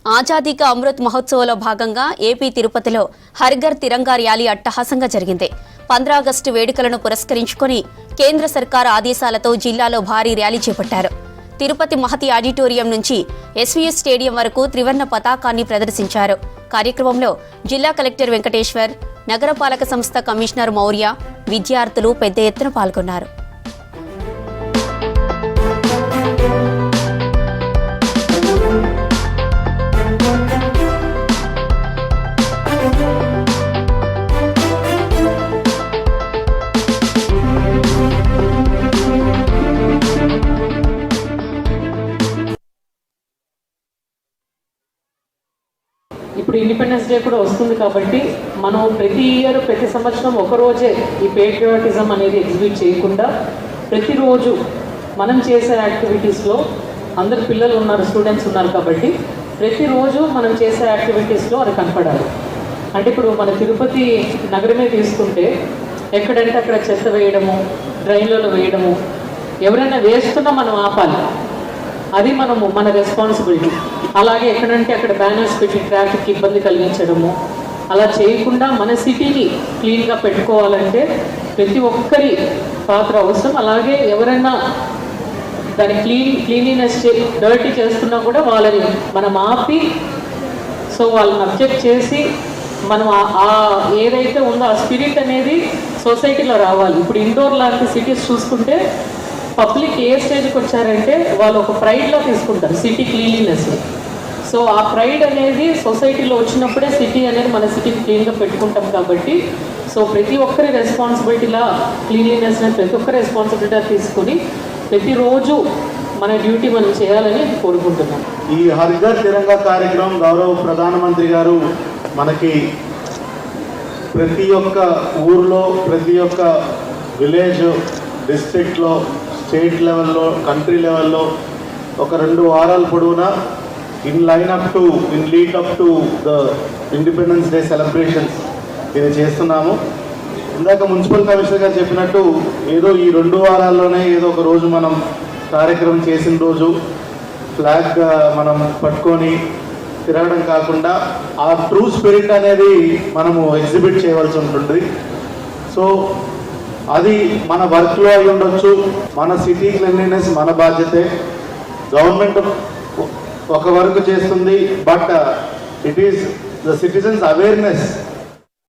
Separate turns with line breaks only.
ఆజాదీ కా అమృత్ మహోత్సవ్లో భాగంగా ఏపీ తిరుపతిలో హర్ఘర్ తిరంగా ర్యాలీ అట్టహాసంగా జరిగింది. 15 ఆగస్టు వేడుకలను పురస్కరించుకుని కేంద్ర సర్కార్ ఆదేశాలతో జిల్లాలో భారీ ర్యాలీ చేపట్టారు. తిరుపతి మహతి ఆడిటోరియం నుంచి ఎస్వీఎస్ స్టేడియం వరకు త్రివర్ణ పతాకాన్ని ప్రదర్శించారు. కార్యక్రమంలో జిల్లా కలెక్టర్ వెంకటేశ్వర్, నగరపాలక సంస్థ కమిషనర్ మౌర్య, విద్యార్థులు పెద్ద ఎత్తున పాల్గొన్నారు.
ఇప్పుడు ఇండిపెండెన్స్ డే కూడా వస్తుంది కాబట్టి మనం ప్రతి సంవత్సరం ఒక రోజే ఈ పేట్రియాటిజం అనేది ఎగ్జిబిట్ చేయకుండా ప్రతిరోజు మనం చేసే యాక్టివిటీస్లో అందరు పిల్లలు ఉన్నారు, స్టూడెంట్స్ ఉన్నారు కాబట్టి ప్రతిరోజు మనం చేసే యాక్టివిటీస్లో అది కనపడాలి. అంటే ఇప్పుడు మన తిరుపతి నగరమే తీసుకుంటే ఎక్కడంటే అక్కడ చెత్త వేయడము, డ్రైన్లలో వేయడము, ఎవరైనా వేస్తున్నా మనం ఆపాలి. అది మన రెస్పాన్సిబిలిటీ. అలాగే ఎక్కడంటే అక్కడ బ్యానర్స్ పెట్టి ట్రాఫిక్ ఇబ్బంది కలిగించడము, అలా చేయకుండా మన సిటీని క్లీన్గా పెట్టుకోవాలంటే ప్రతి ఒక్కరి పాత్ర అవసరం. అలాగే ఎవరైనా దాని క్లీనినెస్ డర్టీ చేస్తున్నా కూడా వాళ్ళని మనం ఆపి, సో వాళ్ళని అబ్జెక్ట్ చేసి మనం ఏదైతే ఉందో ఆ స్పిరిట్ అనేది సొసైటీలో రావాలి. ఇప్పుడు ఇండోర్ లాంటి సిటీస్ చూసుకుంటే పబ్లిక్ ఏ స్టేజ్కి వచ్చారంటే వాళ్ళు ఒక ప్రైడ్లో తీసుకుంటారు సిటీ క్లీన్లీనెస్. సో ఆ ప్రైడ్ అనేది సొసైటీలో వచ్చినప్పుడే సిటీ అనేది మన సిటీని క్లీన్గా పెట్టుకుంటాం కాబట్టి సో ప్రతి ఒక్కరి రెస్పాన్సిబిలిటీలా క్లీన్లీనెస్ అనేది ప్రతి ఒక్కరి రెస్పాన్సిబిలిటీ తీసుకుని ప్రతిరోజు మన డ్యూటీ మనం చేయాలని కోరుకుంటున్నాం.
ఈ హర్ఘర్ తిరంగా కార్యక్రమం గౌరవ ప్రధానమంత్రి గారు మనకి ప్రతి ఒక్క ఊర్లో, ప్రతి ఒక్క విలేజ్, డిస్ట్రిక్ట్లో, స్టేట్ లెవెల్లో, కంట్రీ లెవెల్లో ఒక 2 వారాల పొడవునా in lead up to the independence day celebrations ఇది చేస్తున్నాము. ఇందాక మున్సిపల్ కమిషనర్ గారు చెప్పినట్టు ఏదో ఈ 2 వారాల్లోనే ఏదో ఒక రోజు మనం కార్యక్రమం చేసిన రోజు ఫ్లాగ్ మనం పట్టుకొని తిరగడం కాకుండా ఆ ట్రూ స్పిరిట్ అనేది మనము ఎగ్జిబిట్ చేయవలసి ఉంటుంది. సో అది మన వర్క్లో అయి ఉండొచ్చు, మన సిటీ క్లీన్లీనెస్ మన బాధ్యతే. గవర్నమెంట్ ఒక వర్క్ చేస్తుంది, but it is the citizens awareness